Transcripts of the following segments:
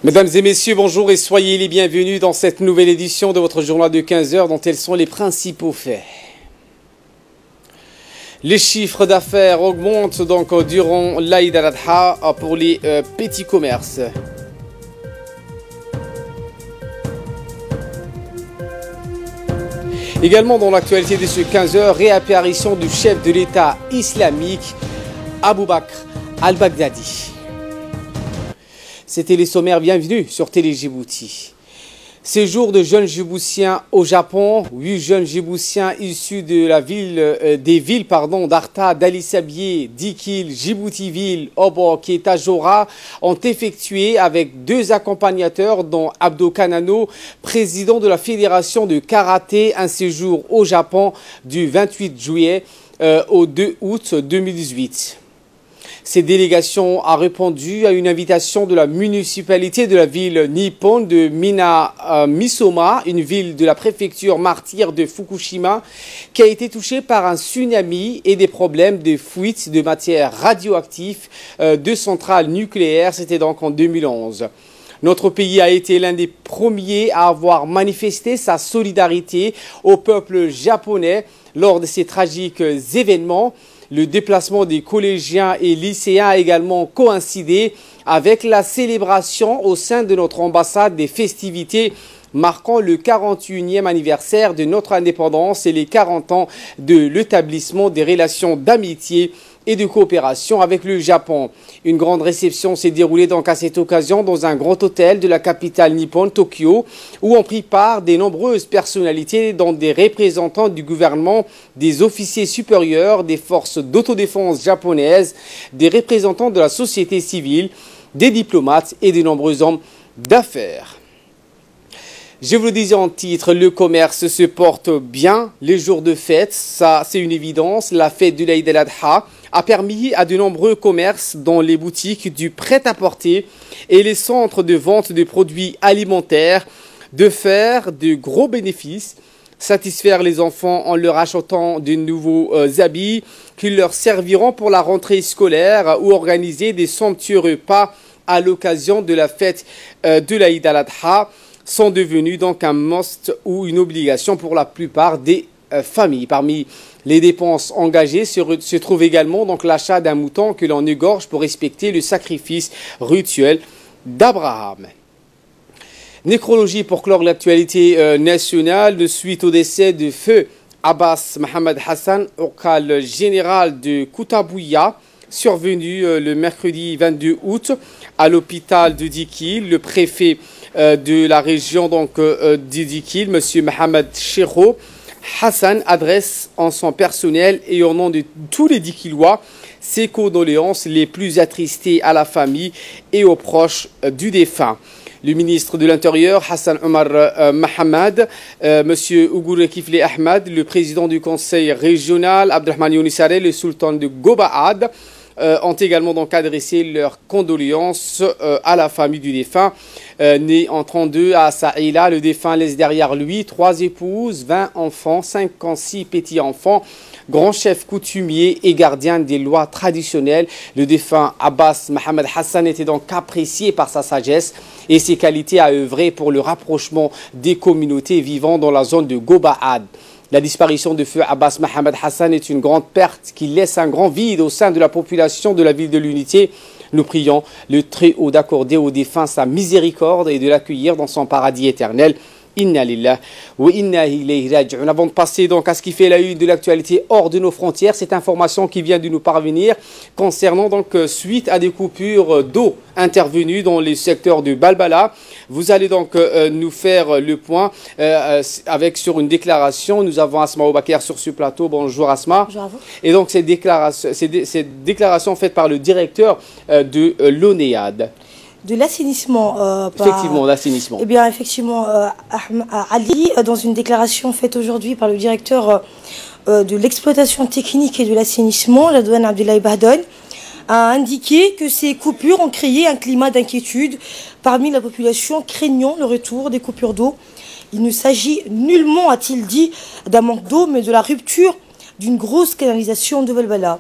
Mesdames et messieurs, bonjour et soyez les bienvenus dans cette nouvelle édition de votre journal de 15 heures dont tels sont les principaux faits. Les chiffres d'affaires augmentent donc durant l'Aïd al-Adha pour les petits commerces. Également dans l'actualité de ce 15 heures, réapparition du chef de l'État islamique, Abou Bakr al-Baghdadi. C'était les sommaires, bienvenue sur Télé Djibouti. Séjour de jeunes Djiboutiens au Japon. 8 jeunes Djiboutiens issus de la des villes d'Arta, d'Ali-Sabié, Dikil, Djibouti-Ville, Obok et Tajora ont effectué avec 2 accompagnateurs dont Abdo Kanano, président de la Fédération de Karaté, un séjour au Japon du 28 juillet au 2 août 2018. Cette délégation a répondu à une invitation de la municipalité de la ville nippone de Misoma, une ville de la préfecture martyre de Fukushima, qui a été touchée par un tsunami et des problèmes de fuite de matières radioactives de centrales nucléaires. C'était donc en 2011. Notre pays a été l'un des premiers à avoir manifesté sa solidarité au peuple japonais lors de ces tragiques événements. Le déplacement des collégiens et lycéens a également coïncidé avec la célébration au sein de notre ambassade des festivités marquant le 41e anniversaire de notre indépendance et les 40 ans de l'établissement des relations d'amitié et de coopération avec le Japon. Une grande réception s'est déroulée donc à cette occasion dans un grand hôtel de la capitale nippone, Tokyo, où ont pris part de nombreuses personnalités, dont des représentants du gouvernement, des officiers supérieurs, des forces d'autodéfense japonaises, des représentants de la société civile, des diplomates et de nombreux hommes d'affaires. Je vous le disais en titre, le commerce se porte bien les jours de fête, ça c'est une évidence. La fête de l'Aïd al-Adha a permis à de nombreux commerces, dont les boutiques du prêt-à-porter et les centres de vente de produits alimentaires, de faire de gros bénéfices, satisfaire les enfants en leur achetant de nouveaux habits qui leur serviront pour la rentrée scolaire ou organiser des somptueux repas à l'occasion de la fête de l'Aïd al-Adha sont devenus donc un must ou une obligation pour la plupart des familles. Parmi les dépenses engagées se trouve également donc l'achat d'un mouton que l'on égorge pour respecter le sacrifice rituel d'Abraham. Nécrologie pour clore l'actualité nationale de suite au décès de feu Abbas Mohamed Hassan, ocal général de Koutabouya, survenu le mercredi 22 août à l'hôpital de Dikil. Le préfet de la région d'Idikil, M. Mohamed Chero Hassan, adresse en son personnel et au nom de tous les Dikilois ses condoléances les plus attristées à la famille et aux proches du défunt. Le ministre de l'Intérieur, Hassan Omar Mohamed, M. Ougour Kifli Ahmed, le président du conseil régional, Abdelrahman Younissare, le sultan de Gobaad, ont également donc adressé leurs condoléances à la famille du défunt. Né en 1932 à Saïla, le défunt laisse derrière lui 3 épouses, 20 enfants, 56 petits-enfants, grand chef coutumier et gardien des lois traditionnelles. Le défunt Abbas Mohamed Hassan était donc apprécié par sa sagesse et ses qualités à œuvrer pour le rapprochement des communautés vivant dans la zone de Gobaad. La disparition de feu Abbas Mohamed Hassan est une grande perte qui laisse un grand vide au sein de la population de la ville de l'Unité. Nous prions le Très-Haut d'accorder au défunt sa miséricorde et de l'accueillir dans son paradis éternel. Inna lillah wa inna ilayhi raji'un. Avant de passer donc à ce qui fait la une de l'actualité hors de nos frontières, cette information qui vient de nous parvenir concernant donc suite à des coupures d'eau intervenues dans les secteurs de Balbala. Vous allez donc nous faire le point sur une déclaration. Nous avons Asma Oubaker sur ce plateau. Bonjour Asma. Bonjour à vous. Et donc cette déclaration faite par le directeur de l'ONEAD. De l'assainissement. Effectivement, l'assainissement. Eh bien, effectivement, Ali, dans une déclaration faite aujourd'hui par le directeur de l'exploitation technique et de l'assainissement, Jadouane Abdoulaye Bahdon, a indiqué que ces coupures ont créé un climat d'inquiétude parmi la population, craignant le retour des coupures d'eau. Il ne s'agit nullement, a-t-il dit, d'un manque d'eau, mais de la rupture d'une grosse canalisation de Balbala.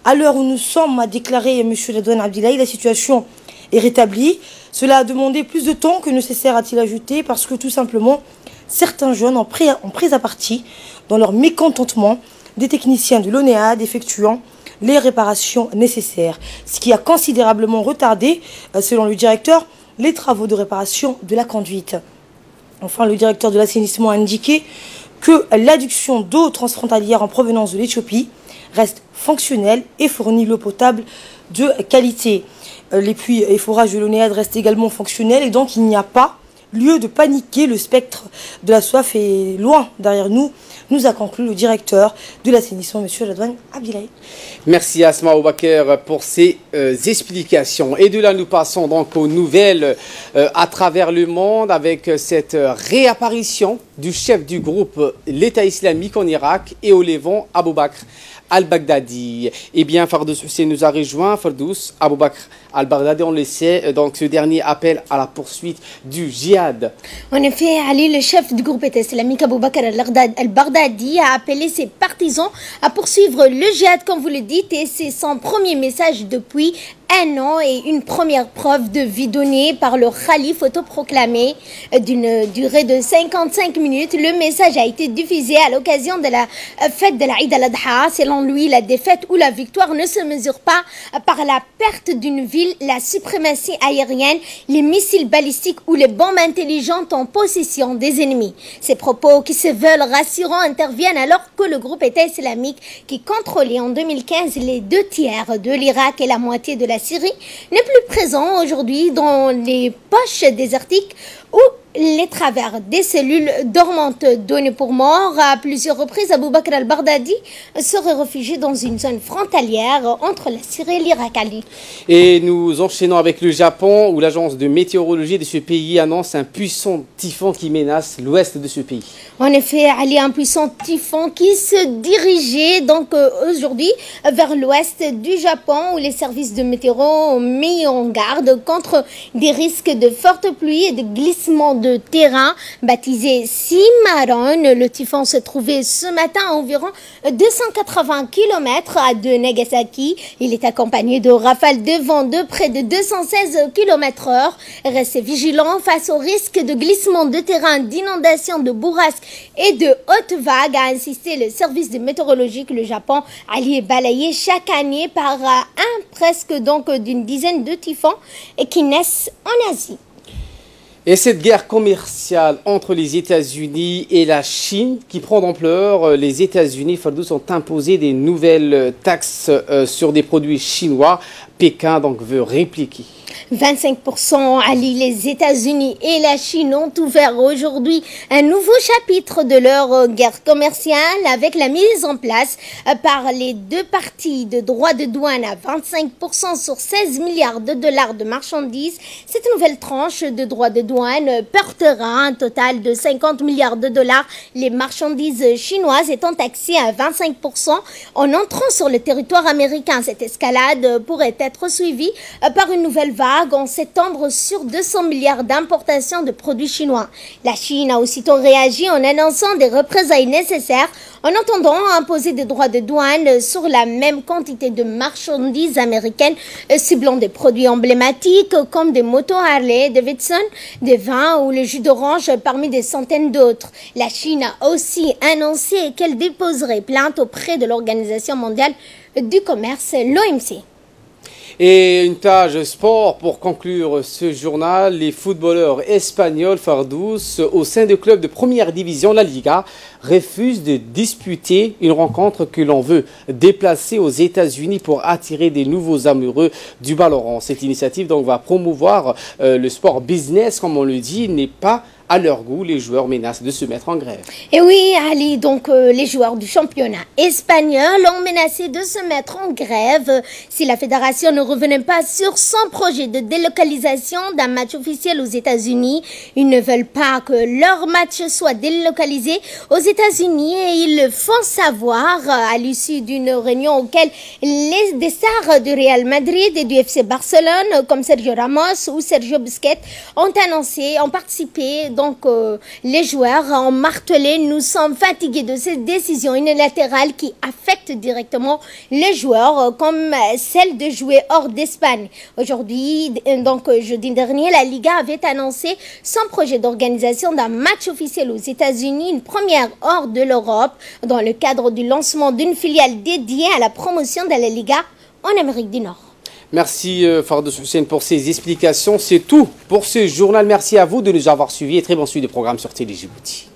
À l'heure où nous sommes, a déclaré M. Jadouane Abdoulaye, la situation est rétablie. Cela a demandé plus de temps que nécessaire, a-t-il ajouté, parce que tout simplement, certains jeunes ont pris à partie dans leur mécontentement des techniciens de l'ONEAD effectuant les réparations nécessaires, ce qui a considérablement retardé, selon le directeur, les travaux de réparation de la conduite. Enfin, le directeur de l'assainissement a indiqué que l'adduction d'eau transfrontalière en provenance de l'Éthiopie reste fonctionnelle et fournit l'eau potable de qualité. Les puits et forages de l'ONEAD restent également fonctionnels et donc il n'y a pas lieu de paniquer. Le spectre de la soif est loin derrière nous, nous a conclu le directeur de l'assainissement, M. Radouane Abdillahi. Merci Asma Oubaker pour ces explications. Et de là, nous passons donc aux nouvelles à travers le monde avec cette réapparition du chef du groupe l'État islamique en Irak et au Levant, Abou Bakr al-Baghdadi. Eh bien, Fardous Hussein nous a rejoint. Fardous, Abou Bakr al-Baghdadi, on le sait, donc ce dernier appelle à la poursuite du djihad. En effet, Ali, le chef du groupe État islamique Abou Bakr al-Baghdadi a appelé ses partisans à poursuivre le djihad, comme vous le dites, et c'est son premier message depuis un an et une première preuve de vie donnée par le calife autoproclamé d'une durée de 55 minutes. Le message a été diffusé à l'occasion de la fête de l'Aïd al-Adha. Selon lui, la défaite ou la victoire ne se mesure pas par la perte d'une ville, la suprématie aérienne, les missiles balistiques ou les bombes intelligentes en possession des ennemis. Ces propos qui se veulent rassurants interviennent alors que le groupe État islamique, qui contrôlait en 2015 les 2/3 de l'Irak et la moitié de la Syrie, n'est plus présent aujourd'hui dans les poches désertiques ou les travers des cellules dormantes. Données pour mort à plusieurs reprises, Abou Bakr al-Baghdadi serait réfugié dans une zone frontalière entre la Syrie et l'Irak. Et nous enchaînons avec le Japon, où l'agence de météorologie de ce pays annonce un puissant typhon qui menace l'ouest de ce pays. En effet, Ali, un puissant typhon qui se dirigeait donc aujourd'hui vers l'ouest du Japon, où les services de météo ont mis en garde contre des risques de fortes pluies et de glissements de terrain. Baptisé Cimarron, le typhon se trouvait ce matin à environ 280 km de Nagasaki. Il est accompagné de rafales de vent de près de 216 km/h. Restez vigilants face au risque de glissement de terrain, d'inondation, de bourrasques et de hautes vagues, a insisté le service de météorologie. Le Japon Ali est balayé chaque année par presque donc d'une dizaine de typhons qui naissent en Asie. Et cette guerre commerciale entre les États-Unis et la Chine qui prend d'ampleur, les États-Unis, Fardous, ont imposé des nouvelles taxes sur des produits chinois. Pékin donc veut répliquer. 25%, Ali, les États-Unis et la Chine ont ouvert aujourd'hui un nouveau chapitre de leur guerre commerciale avec la mise en place par les deux parties de droits de douane à 25% sur 16 milliards de dollars de marchandises. Cette nouvelle tranche de droits de douane portera un total de 50 milliards de dollars, les marchandises chinoises étant taxées à 25% en entrant sur le territoire américain. Cette escalade pourrait être suivie par une nouvelle vague en septembre sur 200 milliards d'importations de produits chinois. La Chine a aussitôt réagi en annonçant des représailles nécessaires en entendant imposer des droits de douane sur la même quantité de marchandises américaines, ciblant des produits emblématiques comme des motos Harley Davidson, des vins ou le jus d'orange parmi des centaines d'autres. La Chine a aussi annoncé qu'elle déposerait plainte auprès de l'Organisation mondiale du commerce, l'OMC. Et une page sport pour conclure ce journal. Les footballeurs espagnols, Fardous, au sein du club de première division, la Liga, refusent de disputer une rencontre que l'on veut déplacer aux États-Unis pour attirer des nouveaux amoureux du ballon rond. Cette initiative donc va promouvoir le sport business, comme on le dit, n'est pas à leur goût. Les joueurs menacent de se mettre en grève. Et oui, Ali, donc les joueurs du championnat espagnol ont menacé de se mettre en grève si la fédération ne revenait pas sur son projet de délocalisation d'un match officiel aux États-Unis. Ils ne veulent pas que leur match soit délocalisé aux États-Unis et ils le font savoir à l'issue d'une réunion auquel des stars du Real Madrid et du FC Barcelone comme Sergio Ramos ou Sergio Busquets ont participé les joueurs ont martelé, nous sommes fatigués de ces décisions unilatérales qui affectent directement les joueurs, comme celle de jouer hors d'Espagne. Aujourd'hui, jeudi dernier, la Liga avait annoncé son projet d'organisation d'un match officiel aux États-Unis, une première hors de l'Europe, dans le cadre du lancement d'une filiale dédiée à la promotion de la Liga en Amérique du Nord. Merci Fardous Hussein pour ces explications. C'est tout pour ce journal. Merci à vous de nous avoir suivis et très bon suivi des programmes sur Télé Djibouti.